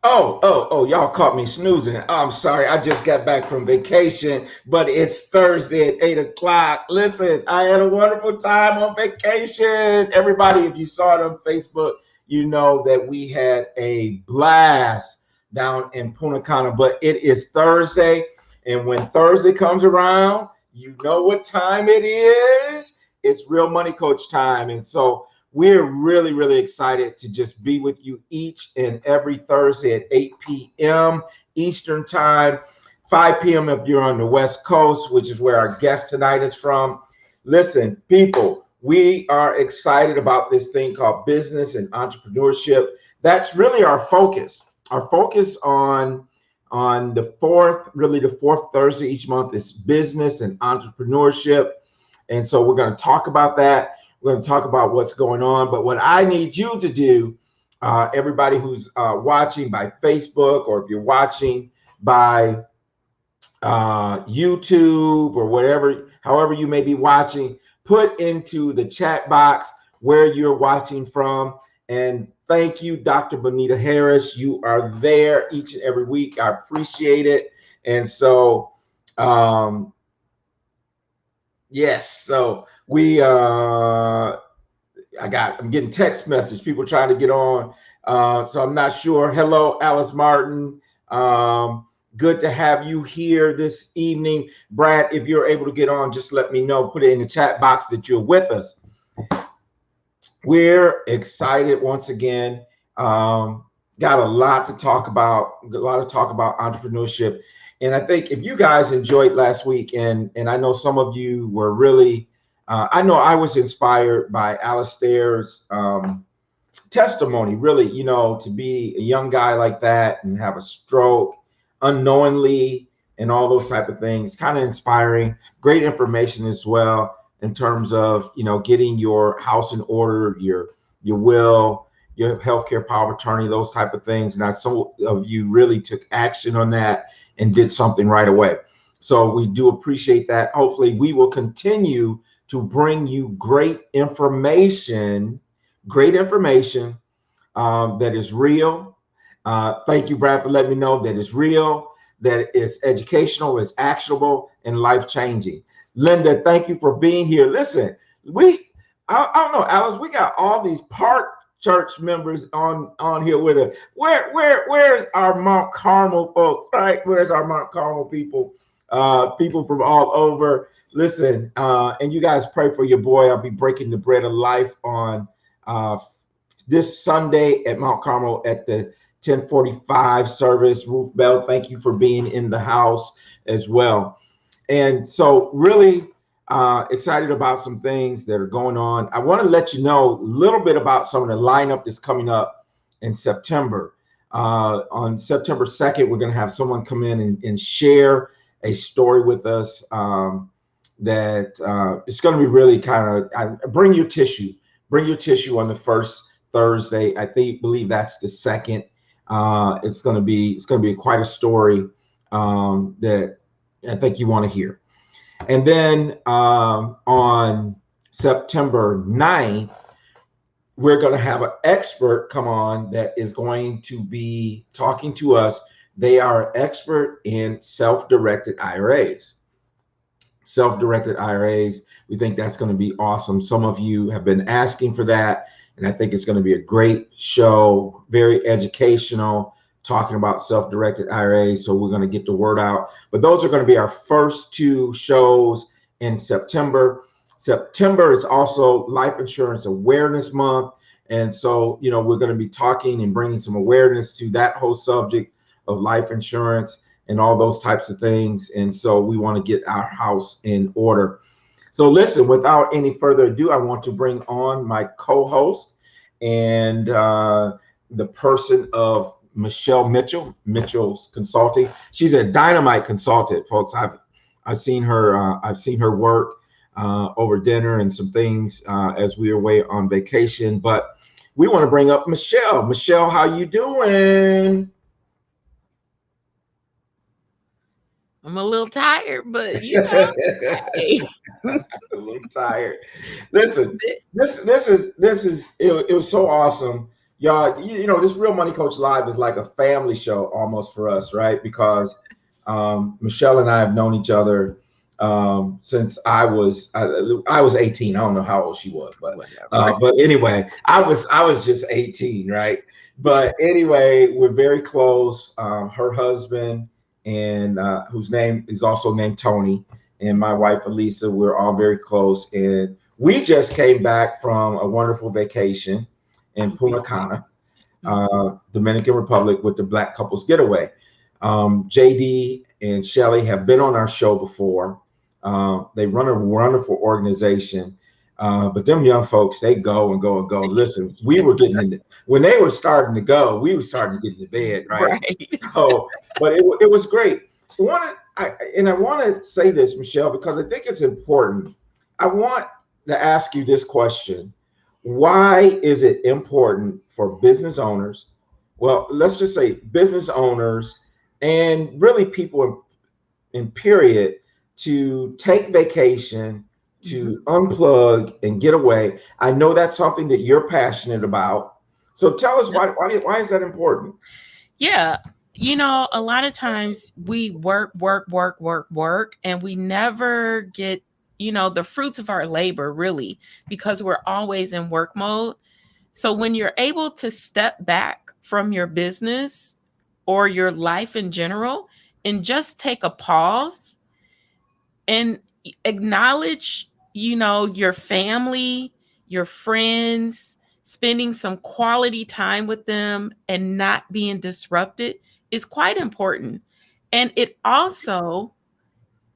Y'all caught me snoozing. I'm sorry. I just got back from vacation, but it's Thursday at 8 o'clock. Listen, I had a wonderful time on vacation. Everybody, if you saw it on Facebook, you know that we had a blast down in Punta Cana, but it is Thursday. And when Thursday comes around, you know what time it is. It's Real Money Coach time. And so we're really, really excited to just be with you each and every Thursday at 8 p.m. Eastern Time, 5 p.m. if you're on the West Coast, which is where our guest tonight is from. Listen, people, we are excited about this thing called business and entrepreneurship. That's really our focus. Our focus on the fourth Thursday each month is business and entrepreneurship. And so we're going to talk about that. We're going to talk about what's going on. But what I need you to do, everybody who's watching by Facebook, or if you're watching by YouTube or whatever, however you may be watching, put into the chat box where you're watching from. And thank you, Dr. Bonita Harris. You are there each and every week. I appreciate it. And so, yes, so I'm getting text messages, people trying to get on. So I'm not sure. Hello, Alice Martin. Good to have you here this evening. Brad, if you're able to get on, just let me know. Put it in the chat box that you're with us. We're excited once again. Got a lot to talk about, entrepreneurship. And I think if you guys enjoyed last week, and I know some of you were really, I know I was inspired by Alistair's testimony, really, to be a young guy like that and have a stroke unknowingly and all those type of things, kind of inspiring. Great information as well in terms of, getting your house in order, your will, your healthcare power of attorney, those type of things. And some of you really took action on that and did something right away. So we do appreciate that. Hopefully we will continue to bring you great information that is real. Thank you, Brad, for letting me know that it's real, that it's educational, it's actionable, and life-changing. Linda, thank you for being here. Listen, I don't know, Alice, we got all these Park Church members on here with us. Where's our Mount Carmel folks, right? Where's our Mount Carmel people? People from all over. Listen, and you guys pray for your boy. I'll be breaking the bread of life on this Sunday at Mount Carmel at the 10:45 service. Ruth Bell, thank you for being in the house as well. And so really excited about some things that are going on. I want to let you know a little bit about some of the lineup that's coming up in September. On September 2nd, we're going to have someone come in and share a story with us that it's going to be really kind of, bring your tissue on the first Thursday. Believe that's the second. It's going to be quite a story that I think you want to hear. And then on September 9th, we're going to have an expert come on that is going to be talking to us. They are an expert in self-directed IRAs. Self-directed IRAs. We think that's going to be awesome. Some of you have been asking for that, and I think it's going to be a great show, very educational, talking about self-directed IRAs. So we're going to get the word out. But those are going to be our first two shows in September. September is also Life Insurance Awareness Month. And so, we're going to be talking and bringing some awareness to that whole subject of life insurance and all those types of things. And so we want to get our house in order. So listen, without any further ado, I want to bring on my co-host and the person of Michelle Mitchell's Consulting. She's a dynamite consultant, folks. I've seen her work over dinner and some things as we were away on vacation. But we want to bring up Michelle. Michelle, how you doing? I'm a little tired, but hey. A little tired. Listen, this is it was so awesome y'all, you know, this Real Money Coach Live is like a family show almost for us, right? Because Michelle and I have known each other since I was 18. I don't know how old she was, but anyway, I was just 18, right? But anyway, we're very close. Her husband, and whose name is also named Tony, and my wife Elisa, we're all very close. And we just came back from a wonderful vacation in Punta Cana, Dominican Republic, with the Black Couples Getaway. JD and Shelly have been on our show before. They run a wonderful organization. But them young folks, they go and go and go. Listen, we were getting in when they were starting to go, we were starting to get into bed, right? So, but it was great. I want to say this, Michelle, because I think it's important. I want to ask you this question. Why is it important for business owners? Well, let's just say business owners and really people in period to take vacation, to unplug and get away. I know that's something that you're passionate about. So tell us why is that important? Yeah. You know, a lot of times we work, and we never get, you know, the fruits of our labor, really, because we're always in work mode. So when you're able to step back from your business or your life in general and just take a pause and acknowledge, you know, your family, your friends, spending some quality time with them and not being disrupted is quite important. And it also,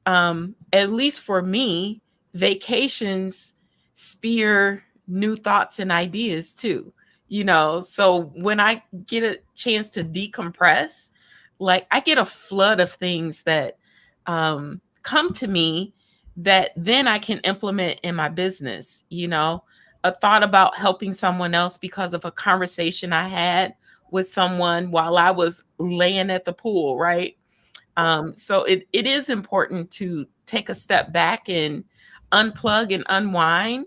at least for me, vacations spear new thoughts and ideas too, you know. So when I get a chance to decompress, like I get a flood of things that come to me that then I can implement in my business, you know. A thought about helping someone else because of a conversation I had with someone while I was laying at the pool, right? So it is important to take a step back and unplug and unwind,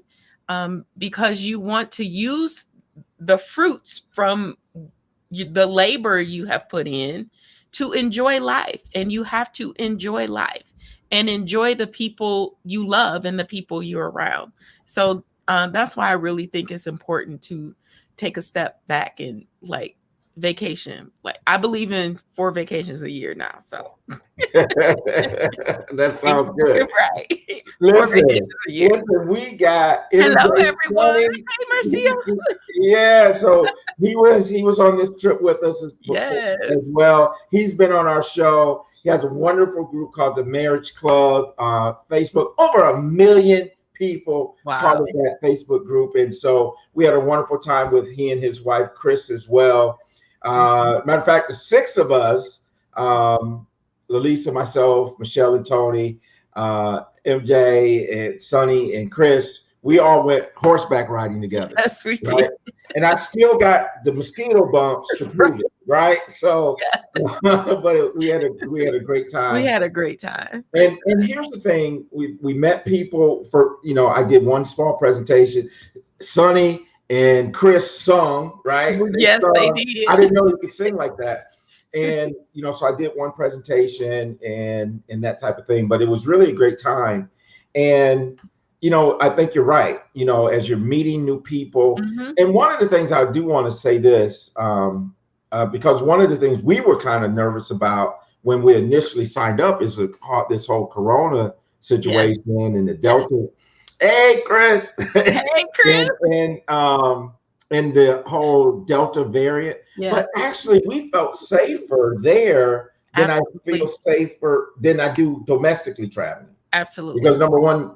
because you want to use the fruits from the labor you have put in to enjoy life. And you have to enjoy life and enjoy the people you love and the people you're around. So that's why I really think it's important to take a step back and like vacation. Like I believe in 4 vacations a year now. So that sounds good. Right. Listen, we got hello everyone. Hey Marcia. Yeah, so he was on this trip with us as well. He's been on our show. He has a wonderful group called the Marriage Club, Facebook, over 1 million people part of that Facebook group. And so we had a wonderful time with he and his wife, Chris, as well. Matter of fact, the 6 of us, Lalisa, myself, Michelle and Tony, MJ and Sonny and Chris, we all went horseback riding together. Yes, we did. And I still got the mosquito bumps to prove it, right? So, but we had a great time. We had a great time. And here's the thing: we met people for, you know, I did one small presentation. Sonny and Chris sung, right? Yes, they did. I didn't know you could sing like that. And, you know, so I did one presentation and that type of thing, but it was really a great time. And, you know, I think you're right, you know, as you're meeting new people. And one of the things I do want to say this, because one of the things we were kind of nervous about when we initially signed up is this whole Corona situation and the Delta. Hey, Chris. Hey, Chris. and the whole Delta variant. But actually, we felt safer there than I feel safer than I do domestically traveling. Absolutely. Because number one,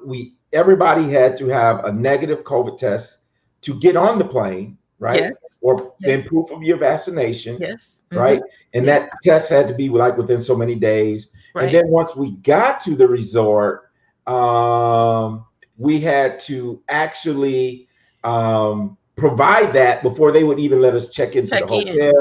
everybody had to have a negative COVID test to get on the plane, right? Yes. Or then proof of your vaccination. Yes. Right. And that test had to be like within so many days. Right. And then once we got to the resort, we had to actually provide that before they would even let us check into the hotel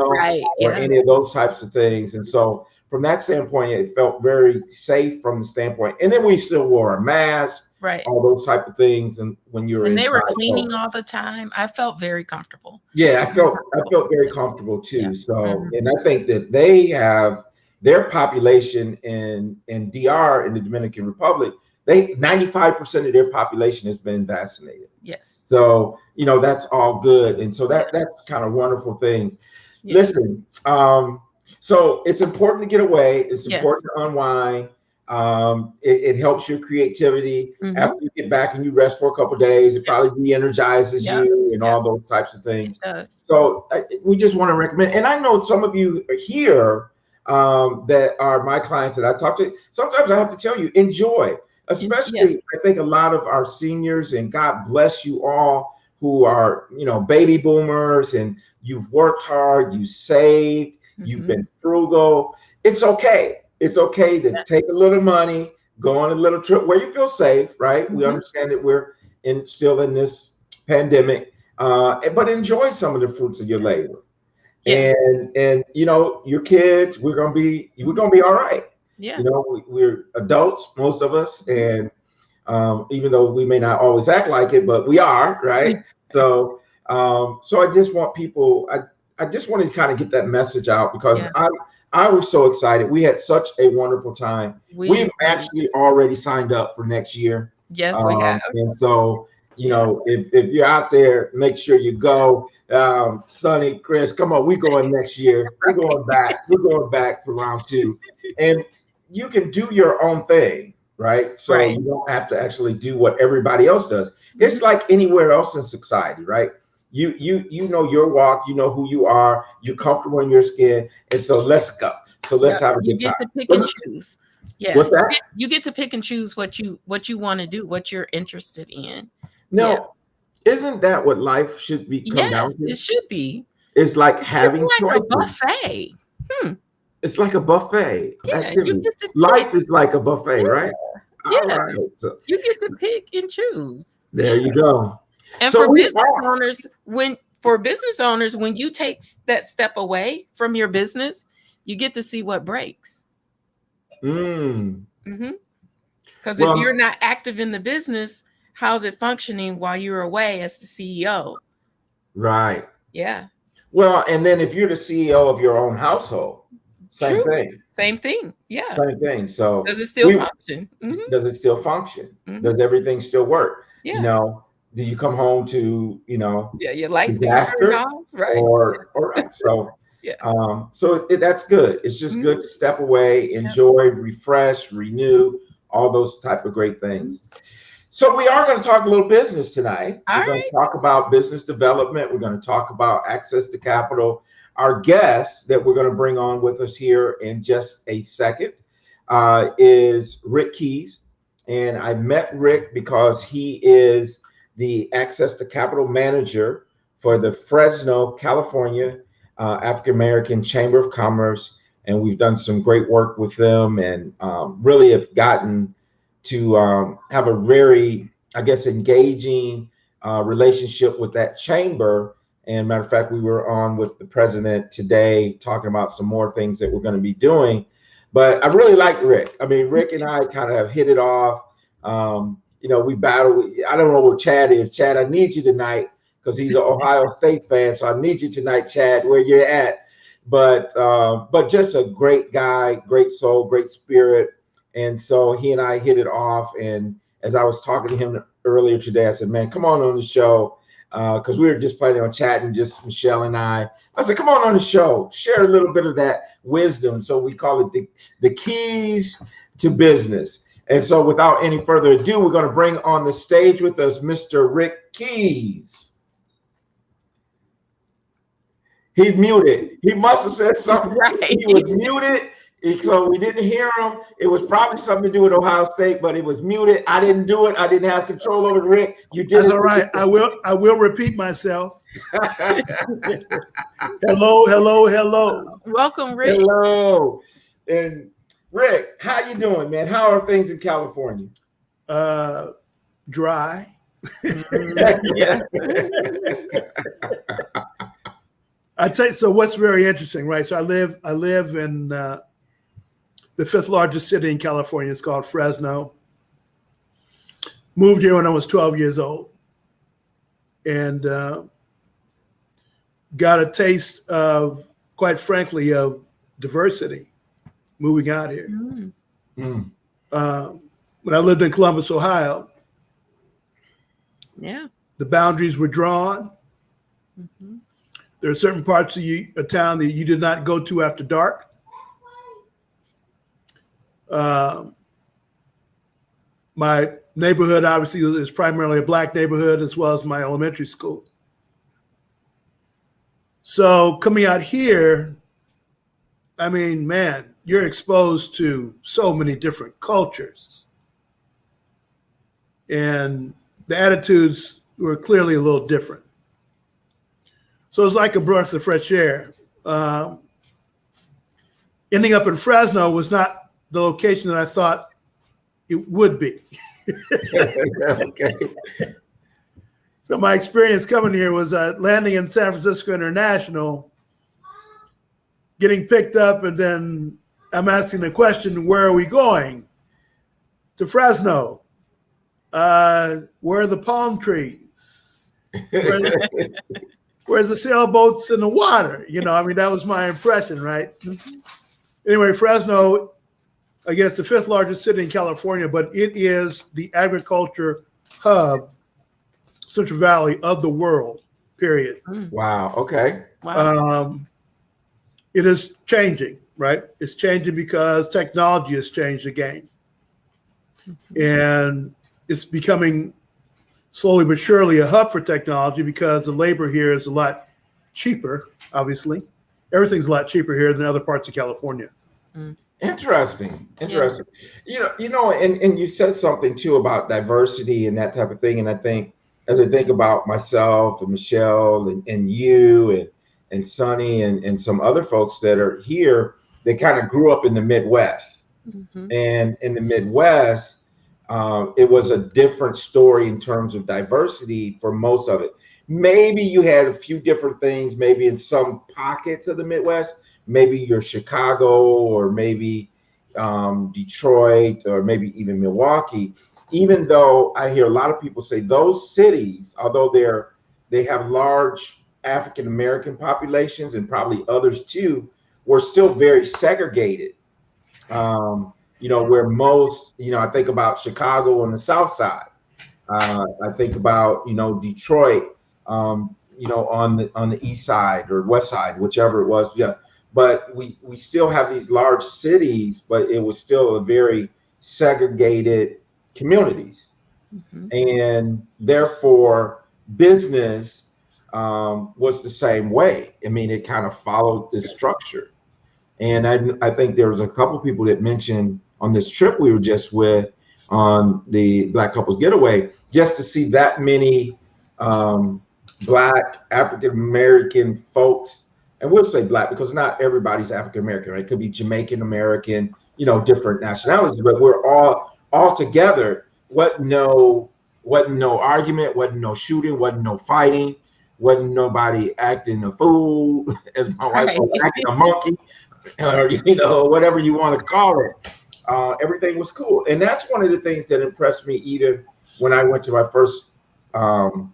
or any of those types of things. And so from that standpoint, it felt very safe from the standpoint. And then we still wore a mask, Right. all those type of things. And when you're And they were inside, cleaning all the time. I felt very comfortable. yeah, Very I comfortable. felt very comfortable Yeah. too. So, Mhm. and I think that they have their population in DR in the Dominican Republic, 95% of their population has been vaccinated. Yes. So, that's all good. And so that's kind of wonderful things. Yeah. Listen, so it's important to get away. It's Yes. important to unwind. It helps your creativity. Mhm. After you get back and you rest for a couple of days, it Yep. probably re-energizes Yep. you and Yep. all those types of It things. does. So we just want to recommend, and I know some of you here that are my clients that I talk to. Sometimes I have to tell you, enjoy. Especially, I think a lot of our seniors, and God bless you all who are, baby boomers, and you've worked hard, you saved, you've Mhm. been frugal. It's okay. It's okay to take a little money, go on a little trip where you feel safe, right? We Mhm. understand that we're still in this pandemic, but enjoy some of the fruits of your labor. Yeah. And your kids, we're gonna be all right. Yeah. We're adults, most of us, Mhm. and even though we may not always act like it, but we are, right? So I just want people, I just wanted to kind of get that message out because Yeah. I was so excited. We had such a wonderful time. We've We actually already signed up for next year. Yes, we have. And so, Yeah. if you're out there, make sure you go. Sonny, Chris, come on, we going next year. We're going back. We're going back for round 2. And you can do your own thing, right? So Right. you don't have to actually do what everybody else does. Mhm. It's like anywhere else in society, right? You know your walk, you know who you are, you're comfortable in your skin, and so let's go. So let's Yeah. have a You good get to time. pick and choose. Yeah. What's that? You get to pick and choose what you want to do, what you're interested in. Yeah. No, isn't that what life should be come down Yes, to? it should be. It's like It's having like a choices. buffet. It's like a buffet of Yeah, you activity. get to pick. Life is like a buffet, Yeah. right? All Yeah. right. So You get to pick and choose. there Yeah. you go. And So for we business are. owners, when you take that step away from your business, you get to see what breaks. Mm. Because if Well, you're not active in the business, how's it functioning while you're away as the CEO? right. Yeah. Well, and then if you're the CEO of your own household, same True. thing. Same thing. Yeah. Same thing. So Does it still function? does it still function? Mhm. Does everything still work? Yeah. Do you come home to, Yeah. Your lights being turned disaster off. Right. or right? So Yeah. that's good. It's just Mhm. good to step away, enjoy, refresh, renew, all those type of great things. So we are going to talk a little business tonight. All We're going right. to talk about business development. We're going to talk about access to capital. Our guest that we're going to bring on with us here in just a second is Rick Keys. And I met Rick because he is the access to capital manager for the Fresno, California African American Chamber of Commerce. And we've done some great work with them and really have gotten to have a very, I guess, engaging relationship with that chamber. And matter of fact, we were on with the president today talking about some more things that we're going to be doing. But I really like Rick. I mean, Rick and I kind of have hit it off. We battle. I don't know where Chad is. Chad, I need you tonight because he's an Ohio State fan. So I need you tonight, Chad, where you're at. But just a great guy, great soul, great spirit. And so he and I hit it off. And as I was talking to him earlier today, I said, man, come on the show. Because we were just planning on chatting, just Michelle and I. I said, come on the show, share a little bit of that wisdom. So we call it the keys to business. And so without any further ado, we're going to bring on the stage with us Mr. Rick Keys. He's muted. He must have said something. Right. He was muted. So we didn't hear him. It was probably something to do with Ohio State, but it was muted. I didn't do it. I didn't have control over Rick. You did. That's all right. I will repeat myself. Hello. Welcome, Rick. Hello. And Rick, how you doing, man? How are things in California? Dry. Yeah. I tell you, so what's very interesting, right? So I live in the fifth largest city in California. It's called Fresno. Moved here when I was 12 years old, and got a taste of, quite frankly, of diversity moving out here. Mm. When I lived in Columbus, Ohio, Yeah. the boundaries were drawn. Mm-hmm. There are certain parts of a town that you did not go to after dark. My neighborhood obviously is primarily a black neighborhood, as well as my elementary school. So coming out here, I mean, man, you're exposed to so many different cultures. And the attitudes were clearly a little different. So it's like a breath of fresh air. Ending up in Fresno was not the location that I thought it would be. Okay. So my experience coming here was landing in San Francisco International, getting picked up, and then I'm asking the question, where are we going? To Fresno. Where are the palm trees? Where's the sailboats in the water? You know, I mean, that was my impression, right? Mm-hmm. Anyway, Fresno, I guess the fifth largest city in California, but it is the agriculture hub, Central Valley of the world, period. Wow. Okay. Wow. It is changing, right? It's changing because technology has changed the game. Mm-hmm. And it's becoming slowly but surely a hub for technology because the labor here is a lot cheaper, obviously. Everything's a lot cheaper here than other parts of California. Interesting. Yeah. You know, and you said something too about diversity and that type of thing. And I think as I think about myself and Michelle and you and Sonny and some other folks that are here, they kind of grew up in the Midwest. Mm-hmm. And in the Midwest, it was a different story in terms of diversity for most of it. Maybe you had a few different things, maybe in some pockets of the Midwest, maybe you're Chicago or maybe Detroit or maybe even Milwaukee, even though I hear a lot of people say those cities, although they have large African-American populations and probably others too, were still very segregated. You know, where most, you know, I think about Chicago on the South Side. I think about, you know, Detroit, you know, on the East Side or West Side, whichever it was. Yeah. But we still have these large cities, but it was still a very segregated communities. Mm-hmm. And therefore business was the same way. I mean, it kind of followed this structure. And I think there was a couple people that mentioned on this trip we were just with on the Black Couples Getaway, just to see that many Black African-American folks, and we'll say Black because not everybody's African-American, right? It could be Jamaican-American, you know, different nationalities, but we're all together. Wasn't no argument, wasn't no shooting, wasn't no fighting, wasn't nobody acting a fool, as my wife was, acting a monkey. Or, you know, whatever you want to call it. Everything was cool. And that's one of the things that impressed me even when I went to my first PNC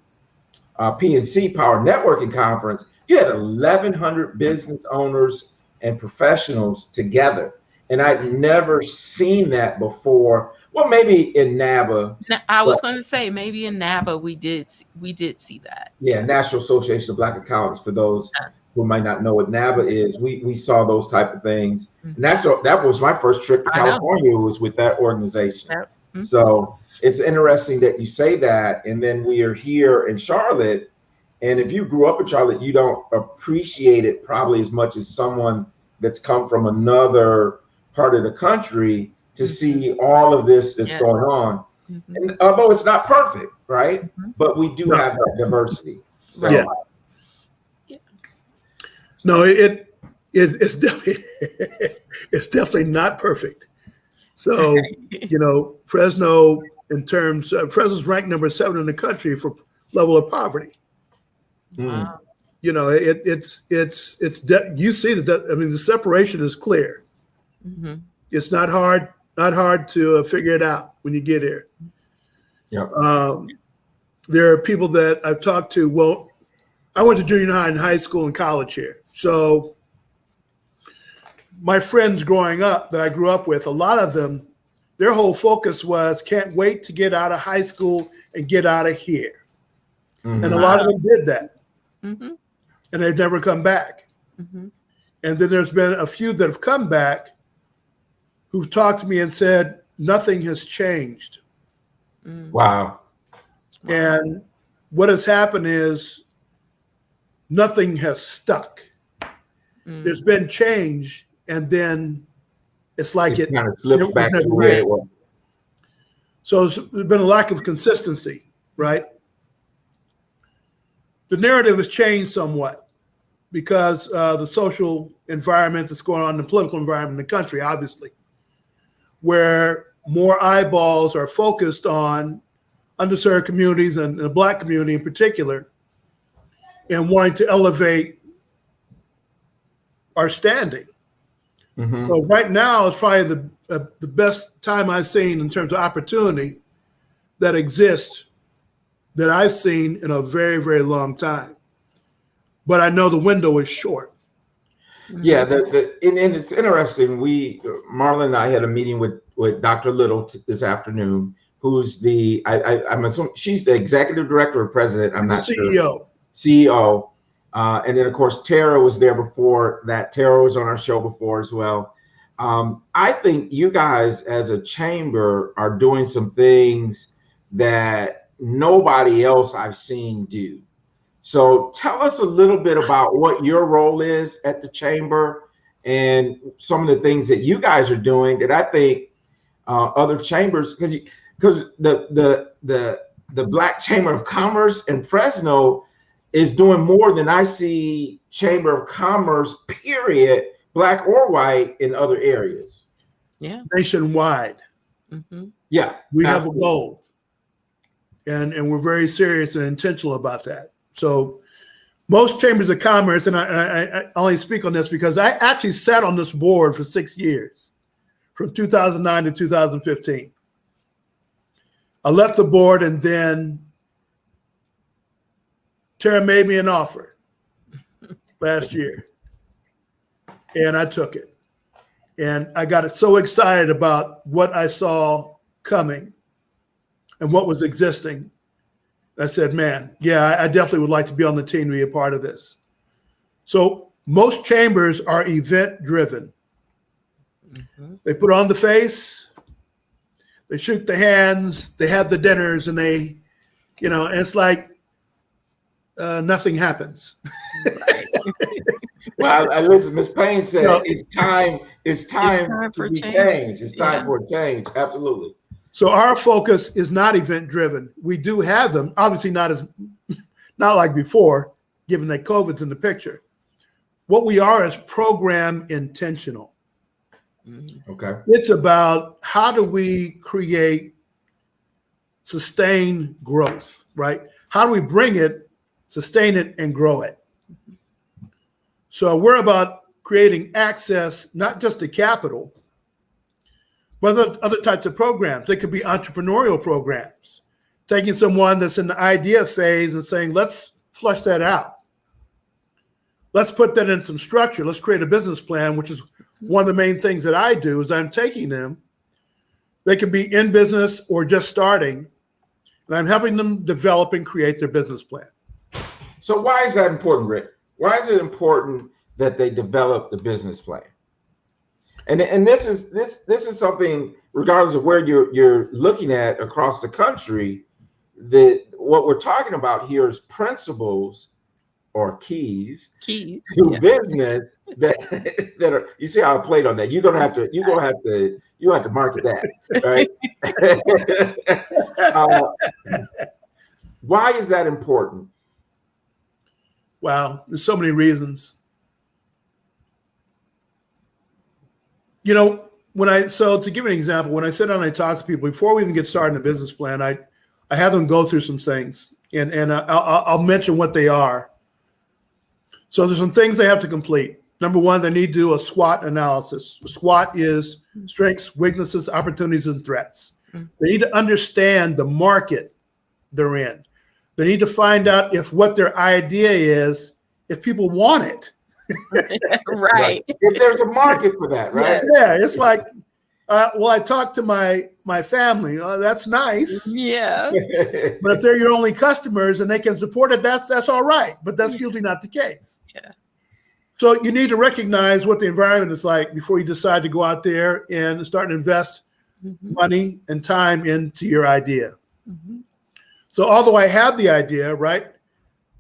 Power Networking Conference. You had 1,100 business owners and professionals together. And I'd never seen that before. Well, maybe in NABA. I was going to say maybe in NABA we did see that. Yeah, National Association of Black Accountants, for those who might not know what NABA is, we saw those type of things. Mm-hmm. And that was my first trip to California, was with that organization. Yep. Mm-hmm. So it's interesting that you say that. And then we are here in Charlotte. And if you grew up in Charlotte, you don't appreciate it probably as much as someone that's come from another part of the country to see all of this that's going on. Mm-hmm. And although it's not perfect, right? Mm-hmm. But we do have that diversity. So, yeah. No, it's definitely it's definitely not perfect. So, you know, Fresno, in terms, Fresno's ranked number 7 in the country for level of poverty. Wow. You know, you see that. I mean, the separation is clear. Mm-hmm. It's not hard to figure it out when you get here. Yeah. There are people that I've talked to. Well, I went to junior high and high school and college here. So my friends growing up that I grew up with, a lot of them, their whole focus was can't wait to get out of high school and get out of here. Mm-hmm. And a lot of them did that. Mm-hmm. And they've never come back. Mm-hmm. And then there's been a few that have come back who've talked to me and said, nothing has changed. Wow. And what has happened is nothing has stuck. There's been change, and then it's like it kind of slips was back to never where here. it was. So there's been a lack of consistency, right? The narrative has changed somewhat because the social environment that's going on, the political environment in the country, obviously, where more eyeballs are focused on underserved communities and the Black community in particular, and wanting to elevate our standing. Mm-hmm. So right now is probably the best time I've seen in terms of opportunity that exists that I've seen in a very, very long time. But I know the window is short. Yeah, and it's interesting. Marlon and I had a meeting with Dr. Little this afternoon, who's I'm assuming she's the executive director or president. I'm not CEO. sure. CEO. And then, of course, Tara was there before that. Tara was on our show before as well. I think you guys as a chamber are doing some things that nobody else I've seen do. So tell us a little bit about what your role is at the chamber and some of the things that you guys are doing that I think other chambers, because the Black Chamber of Commerce in Fresno is doing more than I see Chamber of Commerce, period, Black or white, in other areas. Yeah. Nationwide. Mm-hmm. Yeah. We absolutely. have a goal. And we're very serious and intentional about that. So most chambers of commerce, and I only speak on this because I actually sat on this board for 6 years, from 2009 to 2015. I left the board, and then Tara made me an offer last year, and I took it. And I got so excited about what I saw coming and what was existing. I said, man, yeah, I definitely would like to be on the team to be a part of this. So most chambers are event driven. Mm-hmm. They put on the face, they shoot the hands, they have the dinners, and they, and it's like nothing happens. Well, I listen, Ms. Payne said it's time to be changed. It's time for a change. Absolutely. So our focus is not event driven. We do have them, obviously not like before, given that COVID's in the picture. What we are is program intentional. Okay. It's about how do we create sustained growth, right? How do we bring it, sustain it, and grow it? So we're about creating access, not just to capital, but other types of programs. They could be entrepreneurial programs, taking someone that's in the idea phase and saying, let's flush that out. Let's put that in some structure. Let's create a business plan, which is one of the main things that I do is I'm taking them. They can be in business or just starting, and I'm helping them develop and create their business plan. So why is that important, Rick? Why is it important that they develop the business plan? And this is something, regardless of where you're looking at across the country, that what we're talking about here is principles or keys to business that are. You see how I played on that. You're gonna have to market that, right? Why is that important? Wow, there's so many reasons. So to give an example, when I sit down and I talk to people, before we even get started in a business plan, I have them go through some things, and I'll mention what they are. So there's some things they have to complete. Number one, they need to do a SWOT analysis. SWOT is strengths, weaknesses, opportunities, and threats. They need to understand the market they're in. They need to find out if what their idea is, if people want it. Right. If there's a market for that, right? Yeah, it's like, well, I talked to my family. Oh, that's nice. Yeah. But if they're your only customers and they can support it, that's all right. But that's usually not the case. Yeah. So you need to recognize what the environment is like before you decide to go out there and start to invest money and time into your idea. So although I have the idea, right,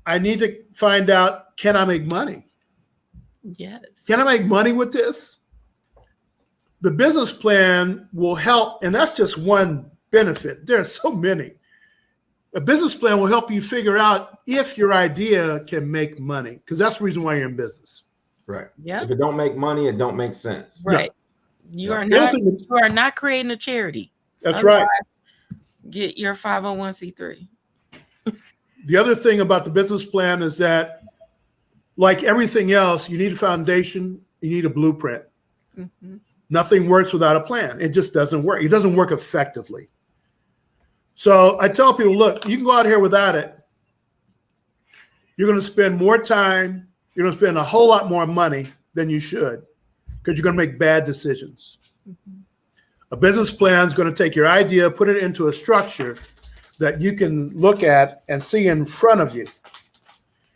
I need to find out, can I make money? Yes. Can I make money with this? The business plan will help, and that's just one benefit. There are so many. A business plan will help you figure out if your idea can make money, because that's the reason why you're in business. Right. Yeah. If it don't make money, it don't make sense. Right. You are not creating a charity. That's Otherwise, right. Get your 501c3. The other thing about the business plan is that, like everything else, you need a foundation, you need a blueprint. Nothing works without a plan. It just doesn't work. It doesn't work effectively. So I tell people, look, you can go out here without it. You're going to spend more time. You're going to spend a whole lot more money than you should because you're going to make bad decisions. A business plan is going to take your idea, put it into a structure that you can look at and see in front of you.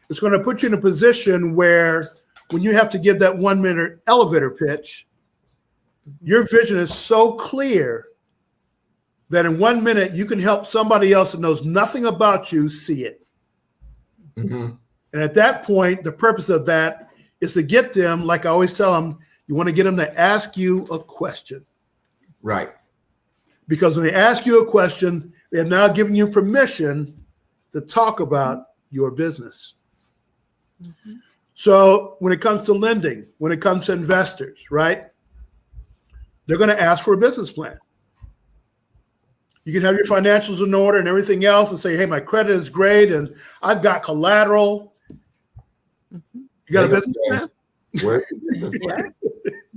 It's going to put you in a position where when you have to give that 1-minute elevator pitch, your vision is so clear that in 1 minute you can help somebody else that knows nothing about you see it. And at that point, the purpose of that is to get them, like I always tell them, you want to get them to ask you a question. Right. Because when they ask you a question, they're now giving you permission to talk about your business. So when it comes to lending, when it comes to investors, right, they're going to ask for a business plan. You can have your financials in order and everything else and say, hey, my credit is great and I've got collateral. You got a business plan?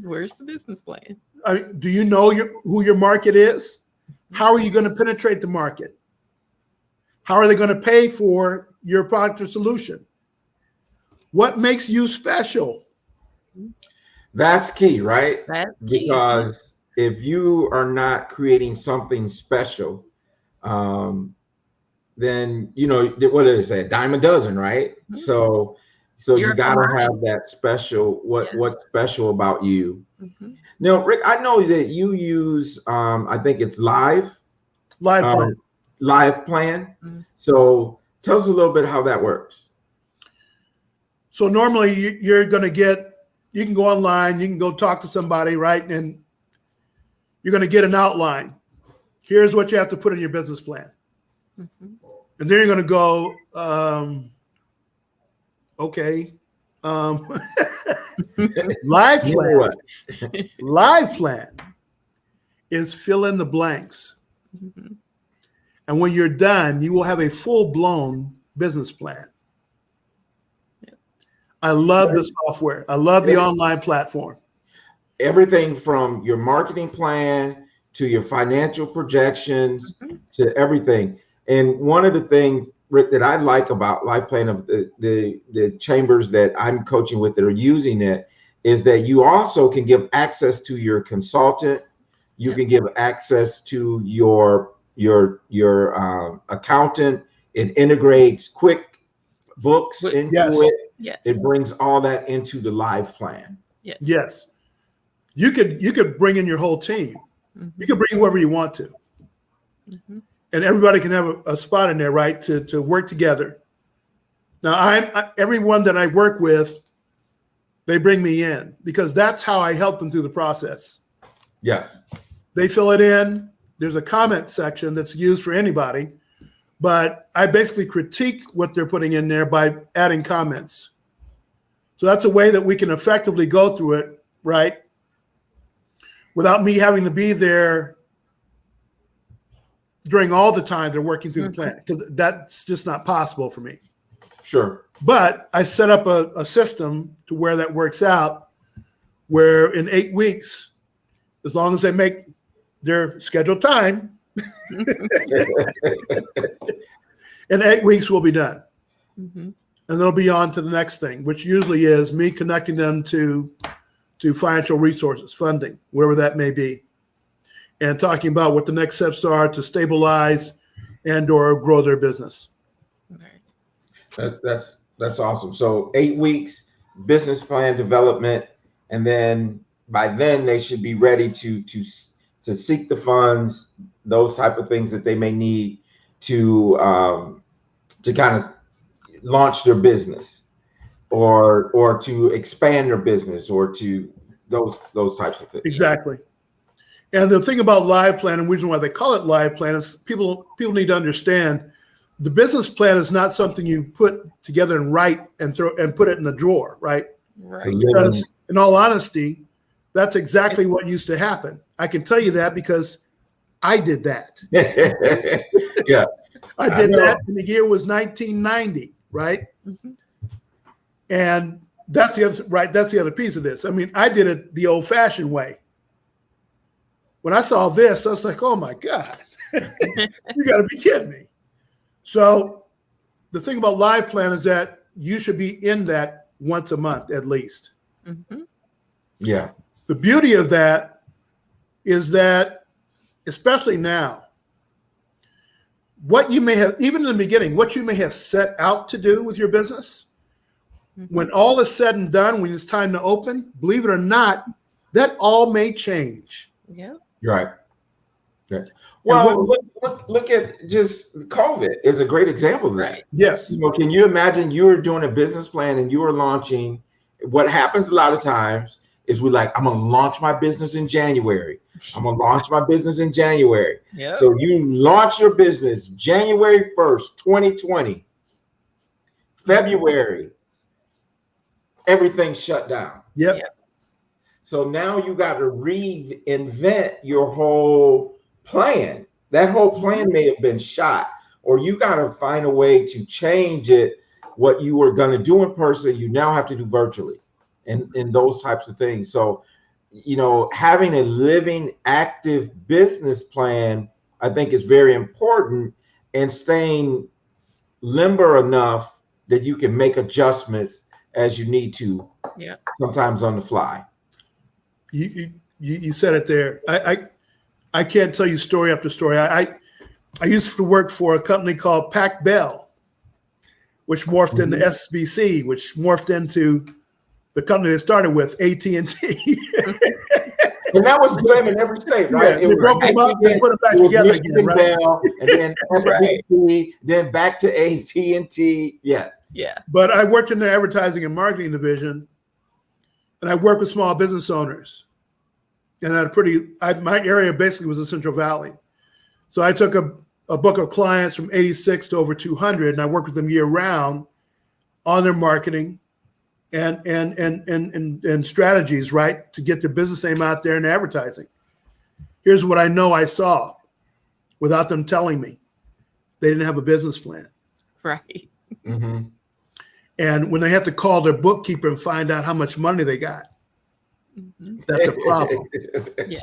Where's the business plan? Do you know who your market is? How are you going to penetrate the market? How are they going to pay for your product or solution? What makes you special? That's key, right? That's key. Because if you are not creating something special, then, you know, what do they say? A dime a dozen, right? So you got to have that special, what's special about you. Now, Rick, I know that you use, I think it's Live Plan. So tell us a little bit how that works. So normally you're going to you can go online, you can go talk to somebody, right? And you're going to get an outline. Here's what you have to put in your business plan. And then you're going to go, okay. Live plan. Live plan is fill in the blanks. And when you're done, you will have a full-blown business plan. I love the software. I love the online platform. Everything from your marketing plan to your financial projections to everything. And one of the things, Rick, that I like about Life Plan of the chambers that I'm coaching with that are using it is that you also can give access to your consultant. You can give access to your accountant. It integrates QuickBooks into it. Yes. It brings all that into the Live Plan. Yes. You could bring in your whole team. You can bring whoever you want to. And everybody can have a spot in there, right, to work together. Now, everyone that I work with, they bring me in because that's how I help them through the process. Yes. They fill it in. There's a comment section that's used for anybody, but I basically critique what they're putting in there by adding comments. So that's a way that we can effectively go through it, right, without me having to be there during all the time they're working through the plan, because that's just not possible for me. Sure. But I set up a system to where that works out, where in 8 weeks, as long as they make their scheduled time, in 8 weeks we'll be done. Mm-hmm. And they'll be on to the next thing, which usually is me connecting them to financial resources, funding, wherever that may be, and talking about what the next steps are to stabilize and or grow their business. Okay. That's awesome. So 8 weeks, business plan development, and then by then they should be ready to seek the funds, those type of things that they may need to kind of launch their business, or to expand their business, or to those types of things. Exactly. And the thing about live plan, and the reason why they call it live plan, is people need to understand the business plan is not something you put together and write and put it in the drawer, right? Right. Because in all honesty, that's exactly what used to happen. I can tell you that because I did that. Yeah. I did that, and the year was 1990, right? Mm-hmm. And that's the other piece of this. I mean, I did it the old-fashioned way. When I saw this, I was like, oh my God, you got to be kidding me. So the thing about live plan is that you should be in that once a month at least. Mm-hmm. Yeah. The beauty of that is that, especially now, what you may have, even in the beginning, what you may have set out to do with your business, Mm-hmm. when all is said and done, when it's time to open, believe it or not, that all may change. Yeah. Right. Yeah. Well, look at just COVID is a great example of that. Yes. You know, can you imagine you were doing a business plan and you were launching? What happens a lot of times is we're like, I'm going to launch my business in January. I'm going to launch my business in January. Yep. So you launch your business January 1st, 2020. February, everything shut down. Yep. So now you got to reinvent your whole plan. That whole plan may have been shot, or you got to find a way to change it. What you were going to do in person, you now have to do virtually, and those types of things. So, you know, having a living, active business plan, I think, is very important, and staying limber enough that you can make adjustments as you need to. Yeah. Sometimes on the fly. You said it there. I can't tell you story after story. I used to work for a company called Pac Bell, which morphed into SBC, which morphed into the company that started with AT&T. And that was the same in every state, right? Yeah, they broke them up and put it back together again, right? Bell, and then SBC, then back to AT&T. Yeah. Yeah. But I worked in the advertising and marketing division, and I worked with small business owners. And my area basically was the Central Valley. So I took a book of clients from 86 to over 200, and I worked with them year round on their marketing and strategies, right, to get their business name out there in advertising. Here's what I know I saw without them telling me. They didn't have a business plan. Right. Mm-hmm. And when they have to call their bookkeeper and find out how much money they got, Mm-hmm. that's a problem. Yeah.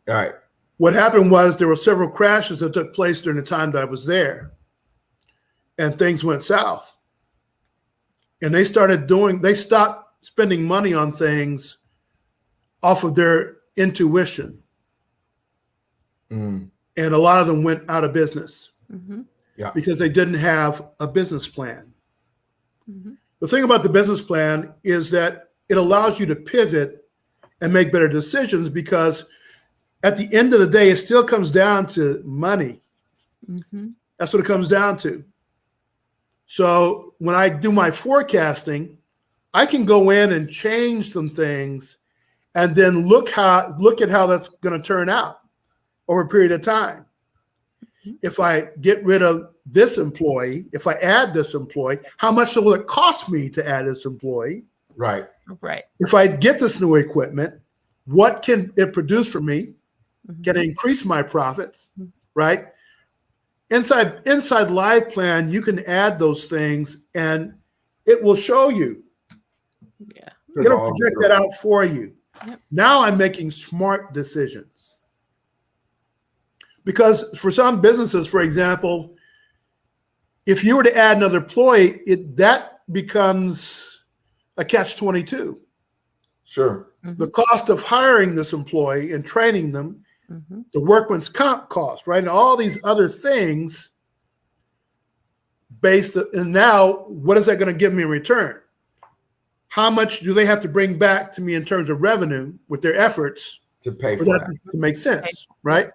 All right. What happened was there were several crashes that took place during the time that I was there, and things went south. And they stopped spending money on things off of their intuition. Mm. And a lot of them went out of business Mm-hmm. because they didn't have a business plan. Mm-hmm. The thing about the business plan is that it allows you to pivot and make better decisions, because at the end of the day, it still comes down to money. Mm-hmm. That's what it comes down to. So when I do my forecasting, I can go in and change some things and then look at how that's going to turn out over a period of time. Mm-hmm. If I get rid of this employee, if I add this employee, how much will it cost me to add this employee? Right. Right. If I get this new equipment, what can it produce for me? Mm-hmm. Can it increase my profits? Right? Inside Live Plan, you can add those things and it will show you. Yeah. It'll project that out for you. Yep. Now I'm making smart decisions. Because for some businesses, for example, if you were to add another employee, that becomes a catch-22. Sure. The cost of hiring this employee and training them, the workman's comp cost, right? And all these other things and now what is that going to give me in return? How much do they have to bring back to me in terms of revenue with their efforts to pay for that to make sense, right?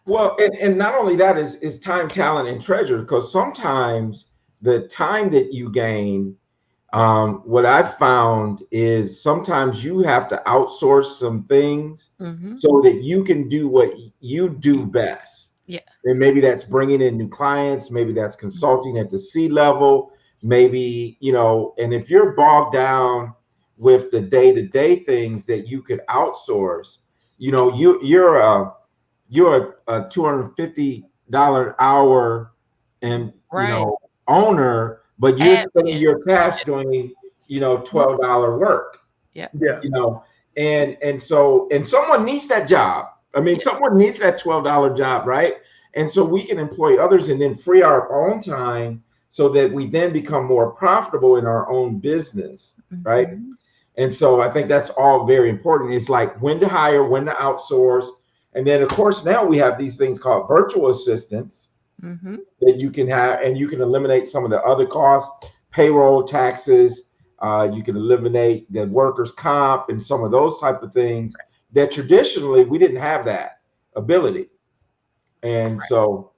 Well, and not only that is time, talent, and treasure, because sometimes the time that you gain, what I've found is sometimes you have to outsource some things so that you can do what you do best. Yeah. And maybe that's bringing in new clients, maybe that's consulting at the C level, maybe, and if you're bogged down with the day-to-day things that you could outsource, you're a $250 hour and owner, but you're spending your cash doing $12 work. Yeah. And someone needs that job. I mean, someone needs that $12 job, right? And so we can employ others and then free our own time so that we then become more profitable in our own business, right? And so I think that's all very important. It's like when to hire, when to outsource. And then, of course, now we have these things called virtual assistants that you can have, and you can eliminate some of the other costs, payroll, taxes. You can eliminate the workers' comp and some of those type of things that traditionally we didn't have that ability. And so,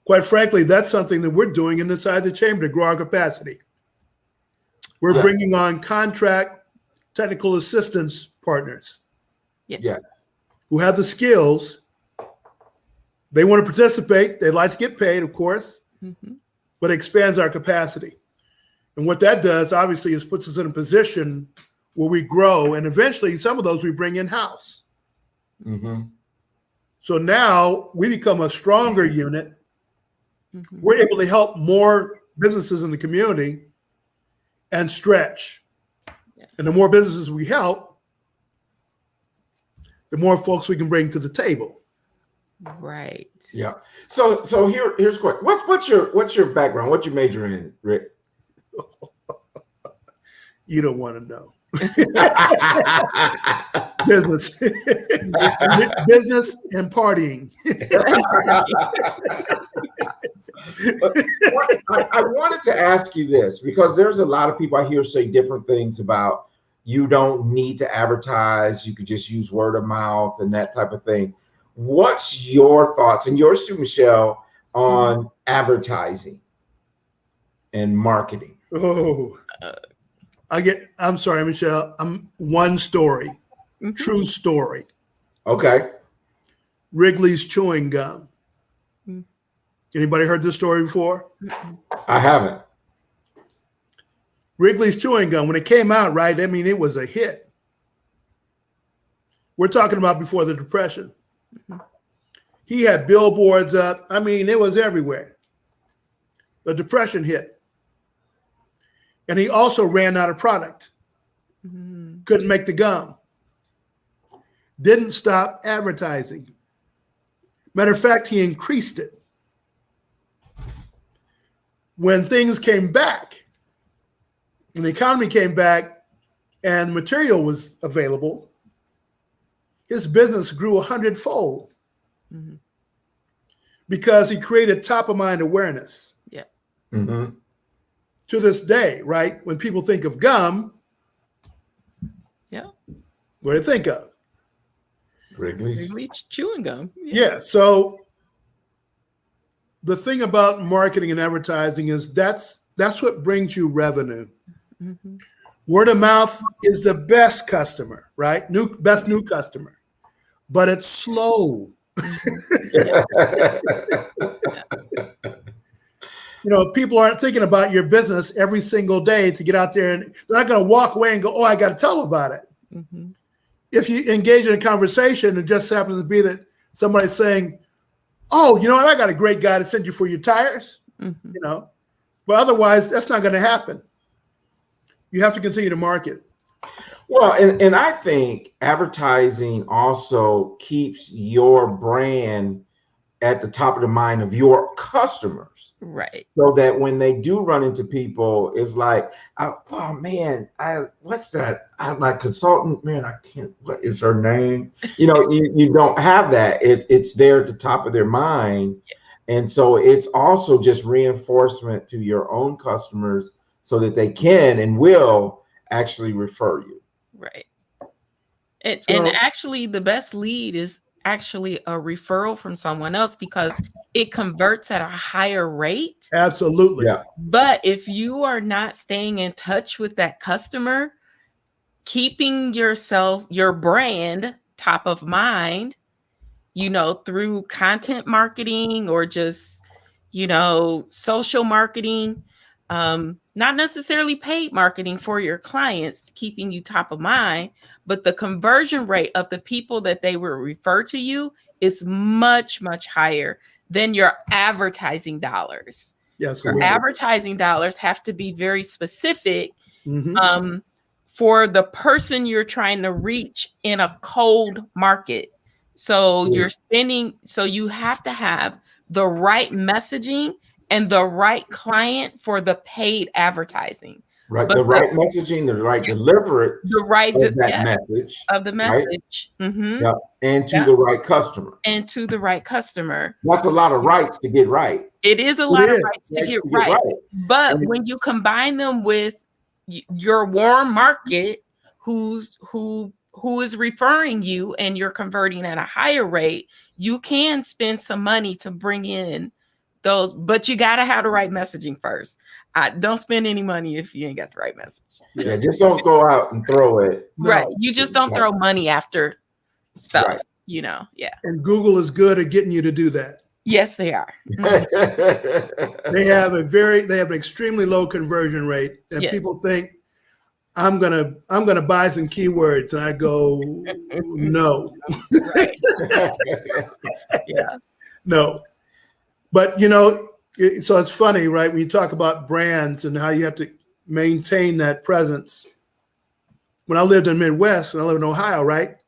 quite frankly, that's something that we're doing inside the chamber to grow our capacity. We're bringing on contract technical assistance partners. Who have the skills. They want to participate. They'd like to get paid, of course, but it expands our capacity. And what that does, obviously, is puts us in a position where we grow. And eventually, some of those we bring in-house. So now we become a stronger unit. We're able to help more businesses in the community and stretch. And the more businesses we help, the more folks we can bring to the table. Right. Yeah. So here's a question. What's your background? What's your major in, Rick? You don't want to know. Business. Business and partying. I wanted to ask you this because there's a lot of people I hear say different things about you don't need to advertise, you could just use word of mouth and that type of thing. What's your thoughts and yours too, Michelle, on advertising and marketing? Oh, I'm sorry, Michelle. One story, true story. Okay. Wrigley's chewing gum. Anybody heard this story before? I haven't. Wrigley's chewing gum, when it came out, right? I mean, it was a hit. We're talking about before the Depression. He had billboards up. I mean, it was everywhere. The Depression hit. And he also ran out of product. Couldn't make the gum. Didn't stop advertising. Matter of fact, he increased it. When things came back, and the economy came back and material was available, his business grew 100-fold because he created top-of-mind awareness. Yeah. To this day, right? When people think of gum, what do they think of? Wrigley's chewing gum. Yeah. So the thing about marketing and advertising is that's what brings you revenue. Word of mouth is the best customer, right? Best new customer, but it's slow. People aren't thinking about your business every single day to get out there, and they're not going to walk away and go, "Oh, I got to tell them about it." If you engage in a conversation, it just happens to be that somebody's saying, "Oh, you know what? I got a great guy to send you for your tires." But otherwise, that's not going to happen. You have to continue to market. Well, and I think advertising also keeps your brand at the top of the mind of your customers. Right. So that when they do run into people, it's like, oh man, what's that? My consultant, man, I can't, what is her name? You know, you don't have that. It's there at the top of their mind. And so it's also just reinforcement to your own customers so that they can and will actually refer you. Right. And actually the best lead is actually a referral from someone else because it converts at a higher rate. Absolutely. Yeah. But if you are not staying in touch with that customer, keeping your brand top of mind, you know, through content marketing or just, you know, social marketing, not necessarily paid marketing for your clients, keeping you top of mind, but the conversion rate of the people that they will refer to you is much, much higher than your advertising dollars. Yes, your advertising dollars have to be very specific for the person you're trying to reach in a cold market. So you're spending, so you have to have the right messaging and the right client for the paid advertising. Right. The right messaging, the right deliverance of that message. Of the message. Right? Yeah. And to the right customer. And to the right customer. That's a lot of rights to get right. It is a lot of rights to get right. But when you combine them with your warm market who is referring you and you're converting at a higher rate, you can spend some money to bring in those, but you got to have the right messaging first. Don't spend any money if you ain't got the right message. Yeah, just don't go out and throw it. Right. You just don't throw money after stuff, you know. Yeah. And Google is good at getting you to do that. Yes, they are. They have an extremely low conversion rate, and people think I'm gonna buy some keywords, and I go, no. No. But you know, so it's funny, right? When you talk about brands and how you have to maintain that presence. When I lived in the Midwest, when I lived in Ohio, right?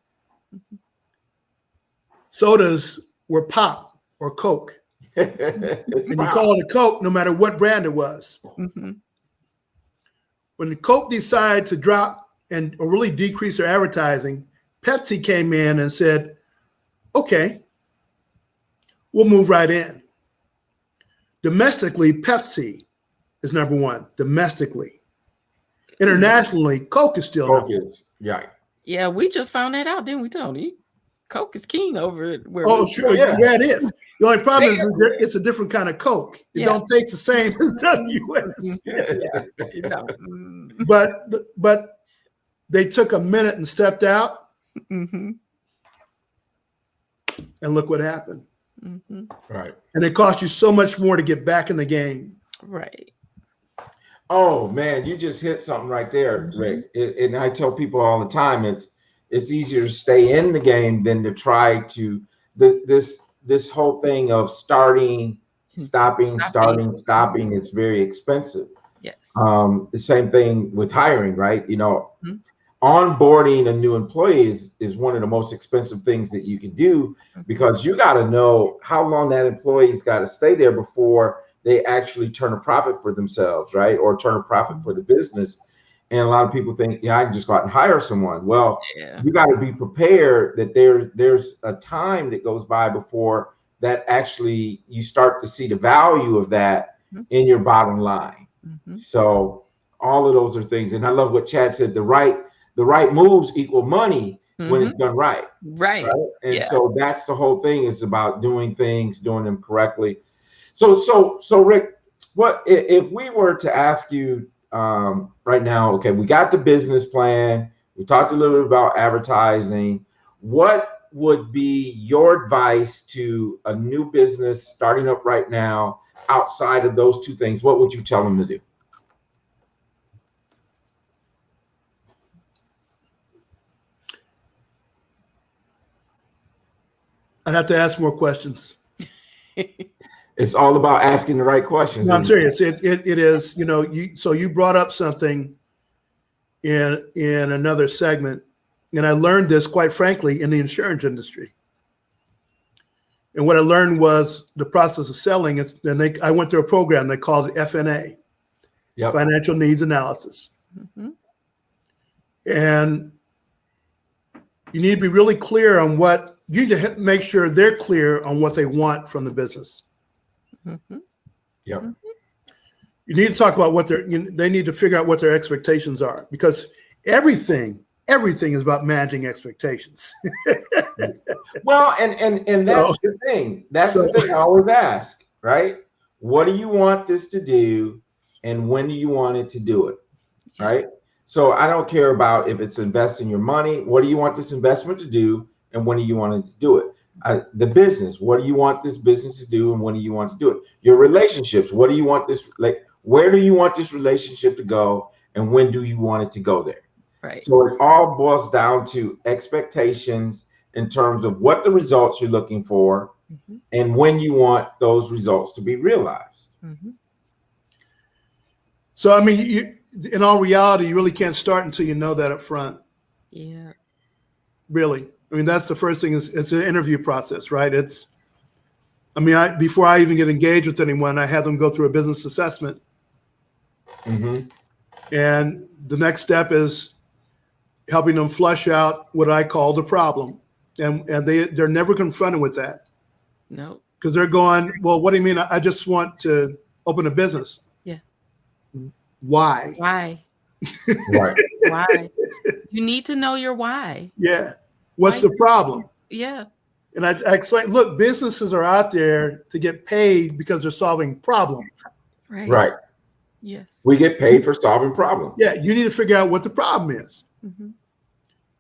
Sodas were pop or Coke. And you call it a Coke no matter what brand it was. When the Coke decided to drop or really decrease their advertising, Pepsi came in and said, okay, we'll move right in. Domestically, Pepsi is number one, domestically. Internationally, Coke is still number one. Yeah, we just found that out, didn't we, Tony? Coke is king over it. Sure. Yeah, it is. The only problem is it's a different kind of Coke. It don't taste the same as WS. But they took a minute and stepped out. And look what happened. Right. And it cost you so much more to get back in the game. Right. Oh man, you just hit something right there, Rick. And I tell people all the time, it's easier to stay in the game than to try to this whole thing of stopping. It's very expensive. Yes. The same thing with hiring, right? You know, onboarding a new employee is one of the most expensive things that you can do because you got to know how long that employee's got to stay there before they actually turn a profit for themselves, right? Or turn a profit for the business. And a lot of people think, I can just go out and hire someone. Well, you got to be prepared that there's a time that goes by before that actually you start to see the value of that in your bottom line. So all of those are things. And I love what Chad said, the right moves equal money when it's done right. Right. And so that's the whole thing, is about doing them correctly. So Rick, what if we were to ask you right now, okay, we got the business plan, we talked a little bit about advertising, what would be your advice to a new business starting up right now outside of those two things? What would you tell them to do? I'd have to ask more questions. It's all about asking the right questions. No, I'm serious. It is, you know, you brought up something in another segment, and I learned this, quite frankly, in the insurance industry. And what I learned was the process of selling. I went through a program they called it FNA, Yep. Financial Needs Analysis. Mm-hmm. And you need to be really clear on you need to make sure they're clear on what they want from the business. Mm-hmm. Yep. You need to talk about they need to figure out what their expectations are, because everything is about managing expectations. Well, and that's the thing. That's the thing I always ask, right? What do you want this to do, and when do you want it to do it, right? So I don't care about if it's investing your money. What do you want this investment to do, and when do you want it to do it? The business. What do you want this business to do, and when do you want to do it? Your relationships. What do you want this where do you want this relationship to go, and when do you want it to go there? Right. So it all boils down to expectations in terms of what the results you're looking for, mm-hmm. and when you want those results to be realized. Mm-hmm. So, I mean, in all reality, you really can't start until you know that up front. Yeah. Really. I mean, that's the first thing. It's an interview process, right? Before I even get engaged with anyone, I have them go through a business assessment. Mm-hmm. And the next step is helping them flush out what I call the problem. And they're never confronted with that. No. Because they're going, well, what do you mean? I just want to open a business. Yeah. Why? Why? Right. Why? You need to know your why. Yeah. What's the problem? Yeah. And I explain, look, businesses are out there to get paid because they're solving problems. Right. Right. Yes. We get paid for solving problems. Yeah. You need to figure out what the problem is. Mm-hmm.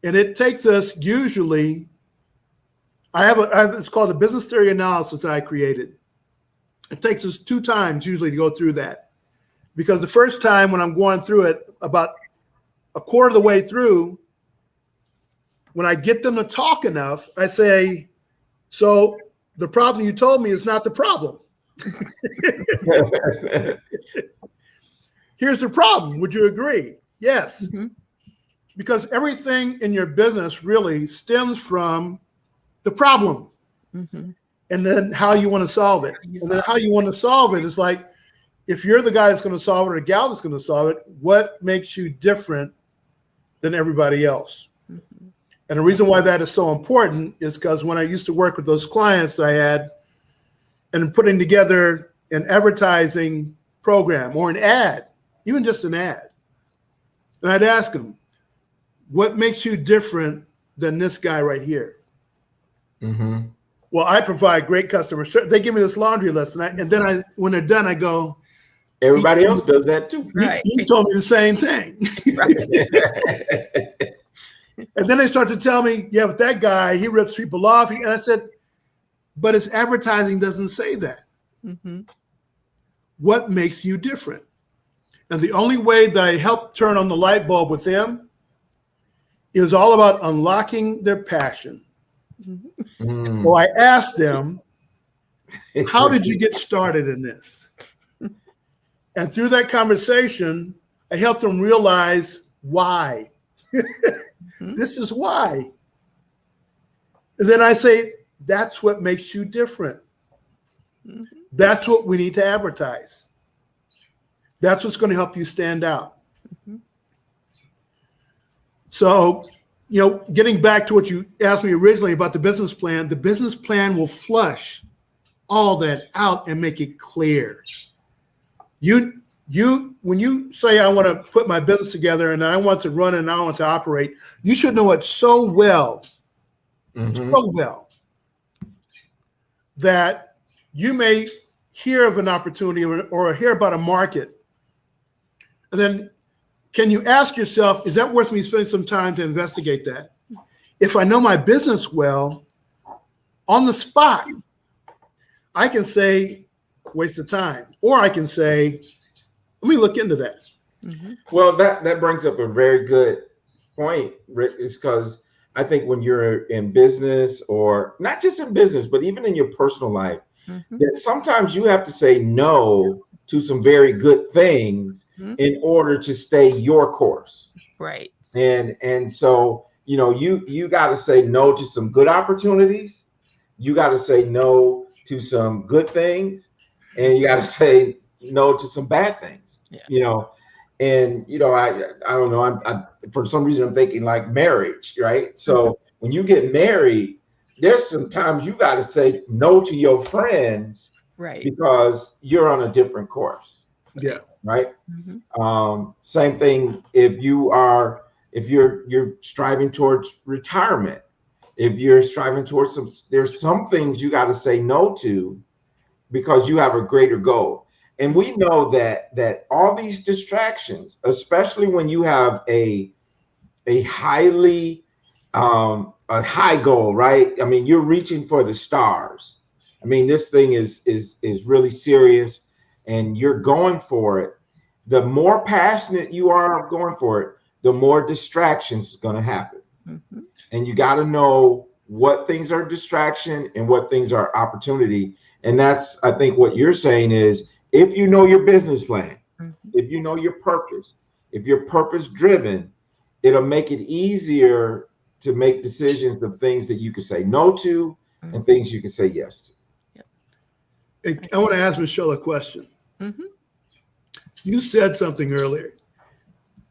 And it takes us usually, it's called a business theory analysis that I created. It takes us 2 times usually to go through that. Because the first time when I'm going through it, about a quarter of the way through, when I get them to talk enough, I say, so the problem you told me is not the problem. Here's the problem. Would you agree? Yes. Mm-hmm. Because everything in your business really stems from the problem, mm-hmm. and then how you want to solve it. And then how you want to solve it is like, if you're the guy that's going to solve it or the gal that's going to solve it, what makes you different than everybody else? Mm-hmm. And the reason why that is so important is because when I used to work with those clients I had, and putting together an advertising program or an ad, even just an ad, and I'd ask them, what makes you different than this guy right here? Mm-hmm. Well, I provide great customer service. They give me this laundry list, and then when they're done, I go, everybody else does that too. Right. He told me the same thing. Right. And then they start to tell me, yeah, but that guy, he rips people off. And I said, but his advertising doesn't say that. Mm-hmm. What makes you different? And the only way that I help turn on the light bulb with them is all about unlocking their passion. Mm-hmm. So I asked them, how did you get started in this? And through that conversation, I helped them realize why. Mm-hmm. This is why. And then I say, that's what makes you different. Mm-hmm. That's what we need to advertise. That's what's going to help you stand out. Mm-hmm. So, getting back to what you asked me originally about the business plan will flush all that out and make it clear. When you say, I want to put my business together and I want to run and I want to operate, you should know it so well, that you may hear of an opportunity or hear about a market. And then can you ask yourself, is that worth me spending some time to investigate that? If I know my business well, on the spot, I can say, waste of time. Or I can say, let me look into that. Mm-hmm. Well, that brings up a very good point, Rick, is because I think when you're in business, or not just in business, but even in your personal life, mm-hmm. that sometimes you have to say no to some very good things, mm-hmm. in order to stay your course. Right. And so, you know, you got to say no to some good opportunities. You got to say no to some good things, and you got to say no to some bad things. Yeah. You know, and you know, I don't know. I for some reason I'm thinking like marriage, right? So when you get married, there's some times you got to say no to your friends, Right. because you're on a different course. Yeah. Right. Mm-hmm. Same thing if you're striving towards retirement. If you're striving towards there's some things you got to say no to because you have a greater goal. And we know that all these distractions, especially when you have a highly a high goal, right? I mean, you're reaching for the stars. I mean, this thing is really serious, and you're going for it. The more passionate you are going for it, the more distractions is going to happen. Mm-hmm. And you got to know what things are distraction and what things are opportunity. And that's, I think, what you're saying is, if you know your business plan, if you know your purpose, if you're purpose driven, it'll make it easier to make decisions of things that you can say no to and things you can say yes to. Hey, I want to ask Michelle a question. Mm-hmm. You said something earlier.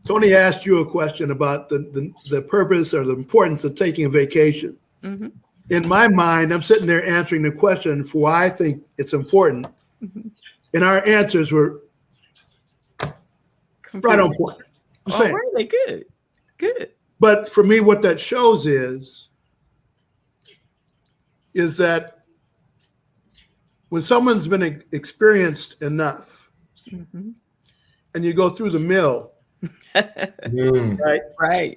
Tony asked you a question about the purpose or the importance of taking a vacation. Mm-hmm. In my mind, I'm sitting there answering the question for why I think it's important. Mm-hmm. And our answers were right on point. Oh, really? Good. Good. But for me, what that shows is that when someone's been experienced enough, and you go through the mill, right,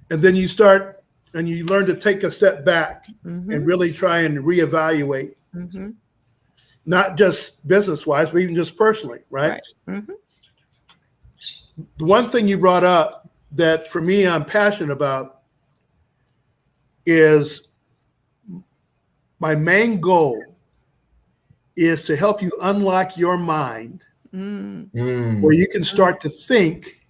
and then you start and you learn to take a step back and really try and reevaluate, not just business-wise, but even just personally, right? Mm-hmm. The one thing you brought up that for me I'm passionate about is my main goal is to help you unlock your mind where you can start to think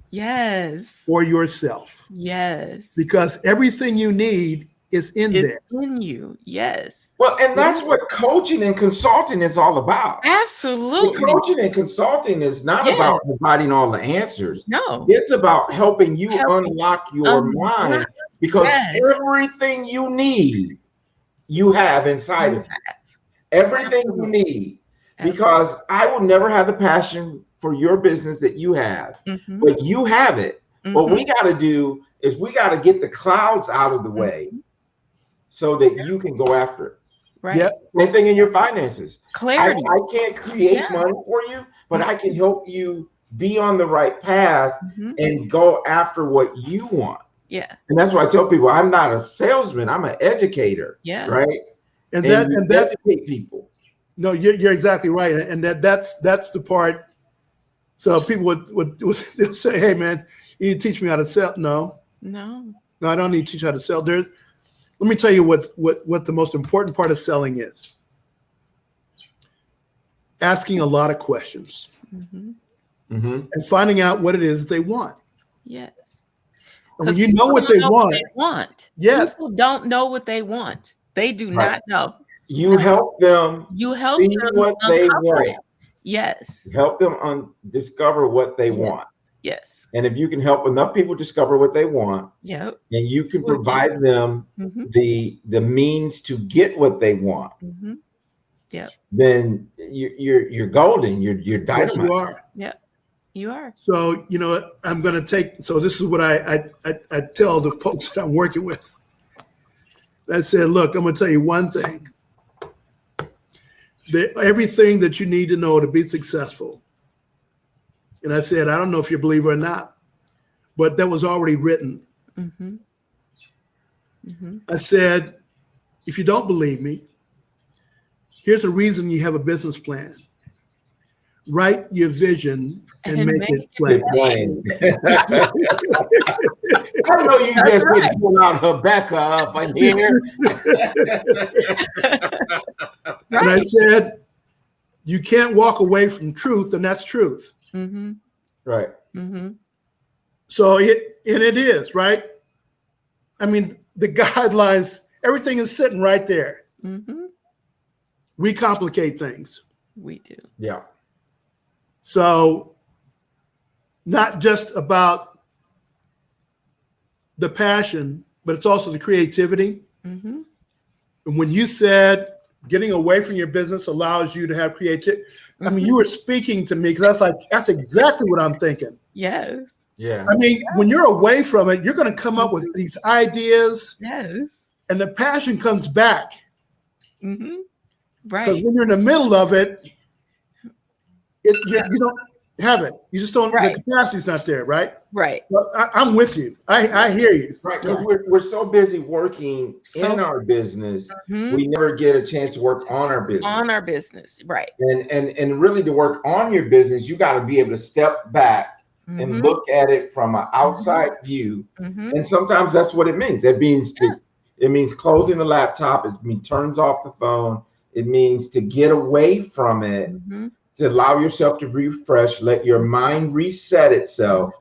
for yourself. Yes. Because everything you need is there. In you. Yes. Well, and that's what coaching and consulting is all about. Absolutely. Coaching and consulting is not about providing all the answers. No. It's about helping you unlock your mind, because everything you need, you have inside of you. Everything you need. Because I will never have the passion for your business that you have, but you have it. What we got to do is we got to get the clouds out of the way so that you can go after it. Right. Yep. Same thing in your finances. Clarity. I can't create money for you, but I can help you be on the right path and go after what you want. Yeah. And that's why I tell people I'm not a salesman, I'm an educator. Yeah. Right. And that educate people. No, you're exactly right. And that's the part. So people would say, hey man, you need to teach me how to sell. No, I don't need to teach you how to sell. Let me tell you what the most important part of selling is. Asking a lot of questions and finding out what it is they want. Yes. And when you know what they want. Yes. People don't know what they want. They do not know. You help them see what they want. Yes. Help them discover what they want. Yes. And if you can help enough people discover what they want, and you can provide them the means to get what they want, then you're golden. You're dynamite. Yes, you are. Yeah, you are. So I'm going to take. So this is what I tell the folks that I'm working with. I said, look, I'm going to tell you one thing. Everything that you need to know to be successful. And I said, I don't know if you believe it or not, but that was already written. I said, if you don't believe me, here's a reason you have a business plan. Write your vision and make it plain. I know you just didn't pull out Rebecca up in here. And I said, you can't walk away from truth, and that's truth. Right. So it is, right? I mean, the guidelines, everything is sitting right there. Mm-hmm. We complicate things. We do. Yeah. So not just about the passion, but it's also the creativity. Mm-hmm. And when you said getting away from your business allows you to have creativity, I mean, you were speaking to me because that's exactly what I'm thinking. Yes. Yeah. I mean, when you're away from it, you're going to come up with these ideas. Yes. And the passion comes back. Mm-hmm. Because Right. when you're in the middle of it, you don't have it. You just don't, Right. the capacity's not there, right? Right. Well, I'm with you. I hear you. Right, because we're so busy working in our business, we never get a chance to work on our business. On our business, right. And really to work on your business, you got to be able to step back and look at it from an outside view. And sometimes that's what it means. It means closing the laptop. It means turns off the phone. It means to get away from it, to allow yourself to refresh, let your mind reset itself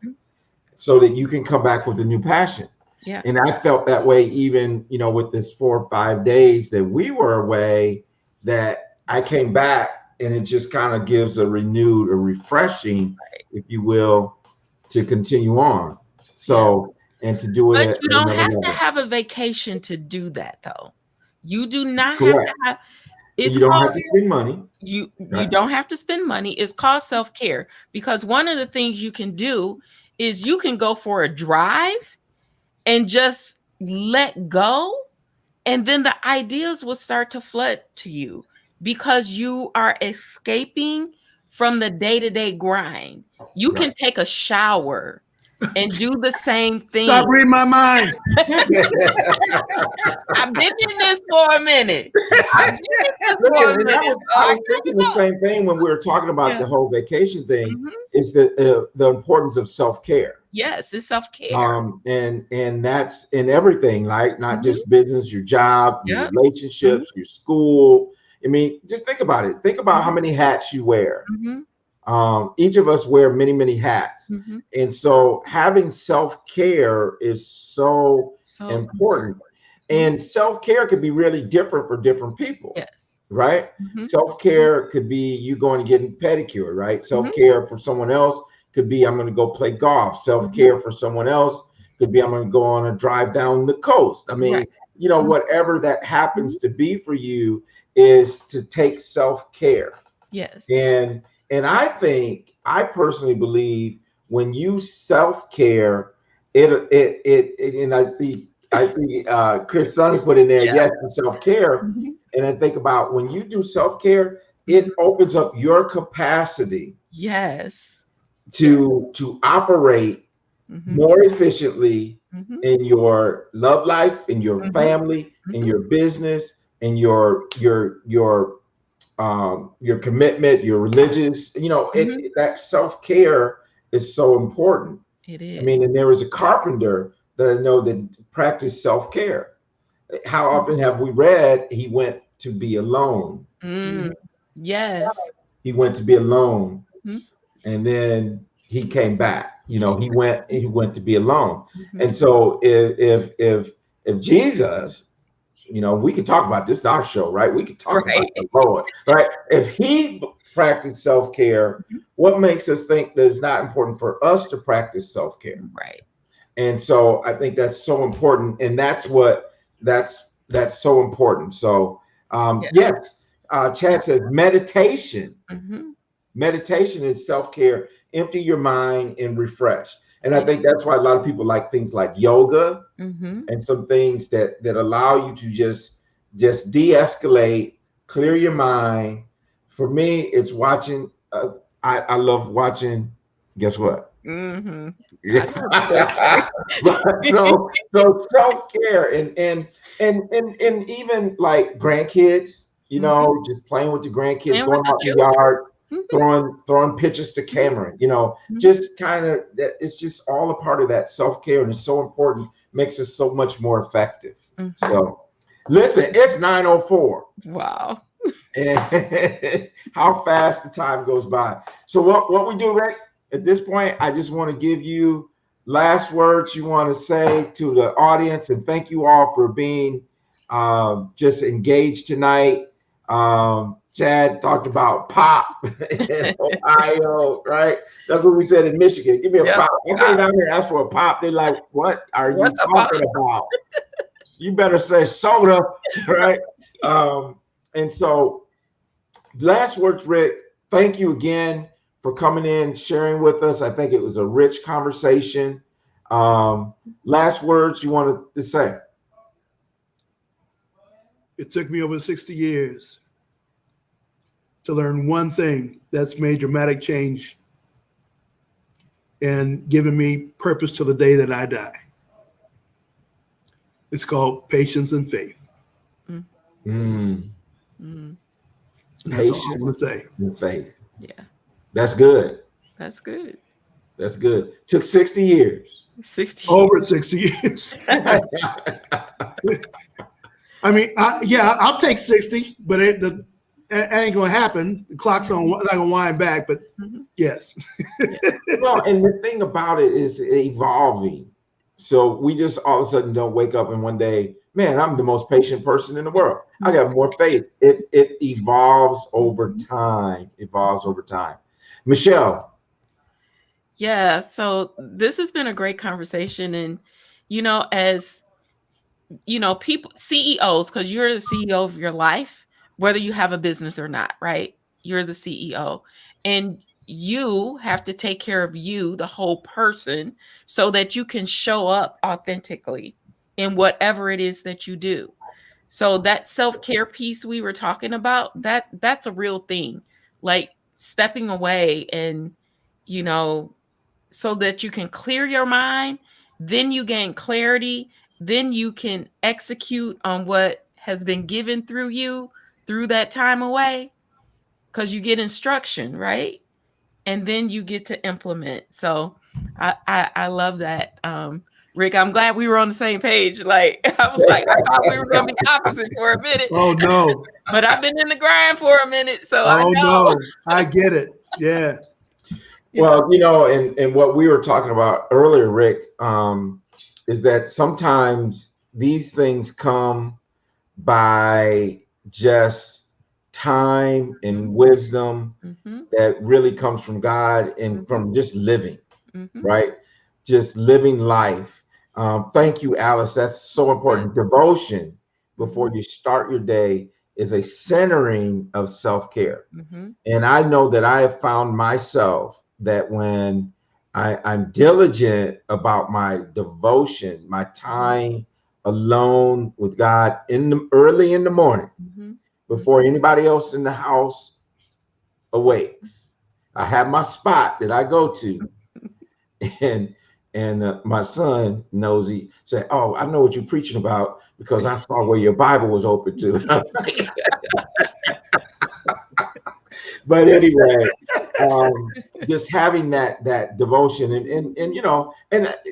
so that you can come back with a new passion. Yeah. And I felt that way even, with this 4 or 5 days that we were away, that I came back and it just kind of gives a renewed, a refreshing, if you will, to continue on. So, and to do it. But you don't have to have a vacation to do that, though. You do not have to have. You don't have to spend money. You don't have to spend money. It's called self-care, because one of the things you can do is you can go for a drive and just let go, and then the ideas will start to flood to you because you are escaping from the day-to-day grind. You can take a shower and do the same thing. Stop reading my mind. I've been in this for a minute. I was thinking the same thing when we were talking about the whole vacation thing. Is the importance of self-care. Yes, it's self-care. And that's in everything, like not just business, your job, your relationships, your school. I mean, just think about it. Think about how many hats you wear. Each of us wear many, many hats. And so having self-care is so important. And self-care could be really different for different people. Yes. Right? Self-care could be you going to get a pedicure, right? Self-care for someone else could be I'm going to go play golf. Self-care for someone else could be I'm going to go on a drive down the coast. I mean, whatever that happens to be for you is to take self-care. Yes. And I personally believe when you self-care, and I see Chris Sonny put in there, yes, to self-care. And I think about when you do self-care, it opens up your capacity. Yes. To operate more efficiently in your love life, in your family, in your business, in your commitment, your religious, that self-care is so important. It is. I mean, and there was a carpenter that I know that practiced self-care. How often have we read he went to be alone? Yes. He went to be alone. And then he came back. He went to be alone. And so if Jesus, we could talk about this, our show, right? We could talk about the Lord, right? If he practiced self-care, what makes us think that it's not important for us to practice self-care? Right. And so I think that's so important. And that's so important. So yes, Chad says meditation. Meditation is self-care. Empty your mind and refresh. And I think that's why a lot of people like things like yoga and some things that allow you to just de-escalate, clear your mind. For me, it's watching. I love watching. Guess what? So self-care and even like grandkids, just playing with the grandkids, going out in the yard. Throwing pictures to Cameron, just kind of that. It's just all a part of that self-care, and it's so important. Makes us so much more effective. So, listen, it's 9:04. Wow! And how fast the time goes by. So, what we do, Rick? At this point, I just want to give you last words you want to say to the audience, and thank you all for being just engaged tonight. Chad talked about pop in Ohio, right? That's what we said in Michigan. Give me a pop. I came down here and asked for a pop. They're like, what are you talking about? You better say soda, right? And so last words, Rick, thank you again for coming in, sharing with us. I think it was a rich conversation. Last words you wanted to say? It took me over 60 years to learn one thing that's made dramatic change and given me purpose till the day that I die. It's called patience and faith. Mm. And that's all I want to say. And faith. Yeah. That's good. That's good. That's good. Took 60 years. 60 Over 60 years. I mean, I'll take 60, but it ain't going to happen. The clock's not going to wind back, but yes. Well, and the thing about it is evolving. So we just all of a sudden don't wake up and one day, man, I'm the most patient person in the world. I got more faith. It evolves over time. Michelle. Yeah, so this has been a great conversation. And, as people, CEOs, because you're the CEO of your life, whether you have a business or not, right? You're the CEO. And you have to take care of you, the whole person, so that you can show up authentically in whatever it is that you do. So that self-care piece we were talking about, that's a real thing. Like stepping away and, so that you can clear your mind, then you gain clarity, then you can execute on what has been given through you through that time away, because you get instruction, right? And then you get to implement. So I love that. Rick, I'm glad we were on the same page. Like, I was like, I thought we were going to be opposite for a minute. Oh, no. But I've been in the grind for a minute, so I know. No, I get it. Yeah. Well, and what we were talking about earlier, Rick, is that sometimes these things come by just time and wisdom that really comes from God and from just living, right? Just living life. Thank you, Alice. That's so important. Devotion before you start your day is a centering of self-care. And I know that I have found myself that when I'm diligent about my devotion, my time alone with God early in the morning, before anybody else in the house awakes, I have my spot that I go to, and my son knows. He said, "Oh, I know what you're preaching about because I saw where your Bible was open to." But anyway, just having that devotion and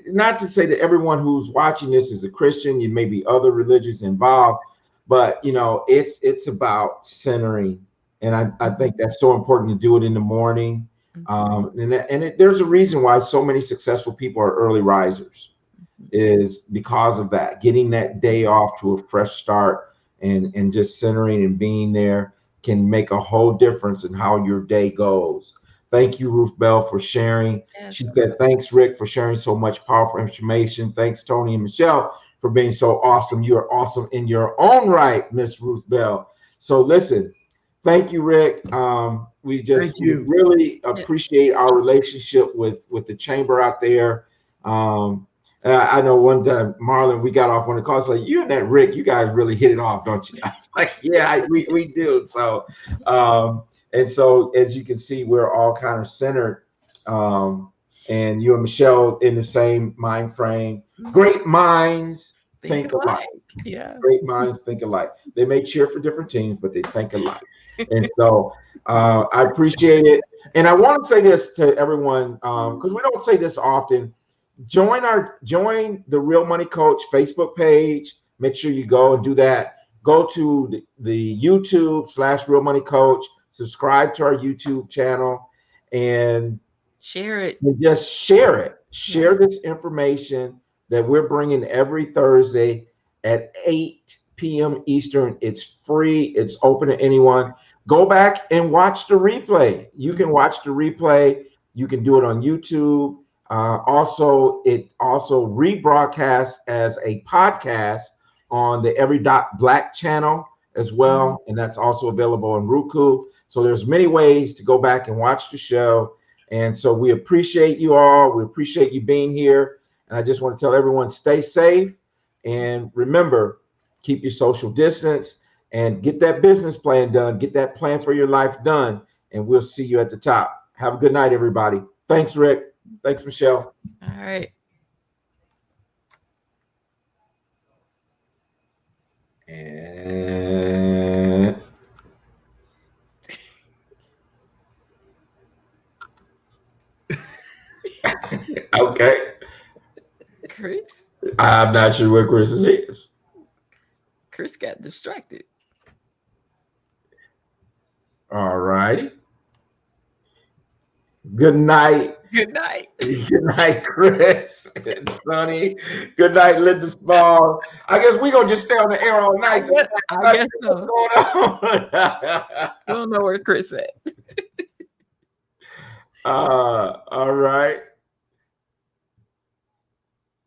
not to say that everyone who's watching this is a Christian. You may be other religions involved, but it's about centering, and I think that's so important to do it in the morning. There's a reason why so many successful people are early risers, is because of that, getting that day off to a fresh start and just centering and being there can make a whole difference in how your day goes. Thank you, Ruth Bell, for sharing. Yes. She said, thanks, Rick, for sharing so much powerful information. Thanks, Tony and Michelle, for being so awesome. You are awesome in your own right, Miss Ruth Bell. So listen, thank you, Rick. We really appreciate our relationship with the chamber out there. I know one time, Marlon, we got off on the call. It's like, you and that Rick, you guys really hit it off, don't you? I was like, yeah, we do. So, and so as you can see, we're all kind of centered. And you and Michelle in the same mind frame. Great minds think alike. Yeah. Great minds think alike. They may cheer for different teams, but they think alike. And so I appreciate it. And I want to say this to everyone, because we don't say this often. Join the Real Money Coach Facebook page. Make sure you go and do that. Go to the YouTube/Real Money Coach. Subscribe to our YouTube channel and share it. And just share it. Share this information that we're bringing every Thursday at 8 p.m. Eastern. It's free. It's open to anyone. Go back and watch the replay. You can watch the replay. You can do it on YouTube. It also rebroadcasts as a podcast on the Every Dot Black channel as well, and that's also available on Roku. So there's many ways to go back and watch the show. And so we appreciate you all. We appreciate you being here. And I just want to tell everyone, stay safe. And remember, keep your social distance and get that business plan done. Get that plan for your life done. And we'll see you at the top. Have a good night, everybody. Thanks, Rick. Thanks, Michelle. All right. And okay. Chris? I'm not sure where Chris is. Chris got distracted. All righty. Good night. Good night. Good night, Chris and Sonny. Good night, Linda Small. I guess we're going to just stay on the air all night. I guess so. What's going on? I don't know where Chris at. All right.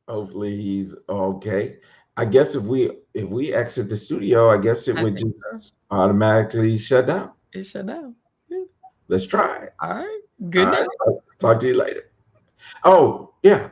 Hopefully he's okay. I guess if we exit the studio, I guess it would just automatically shut down. It shut down. Yeah. Let's try it. All right. Good night. Talk to you later. Oh, yeah.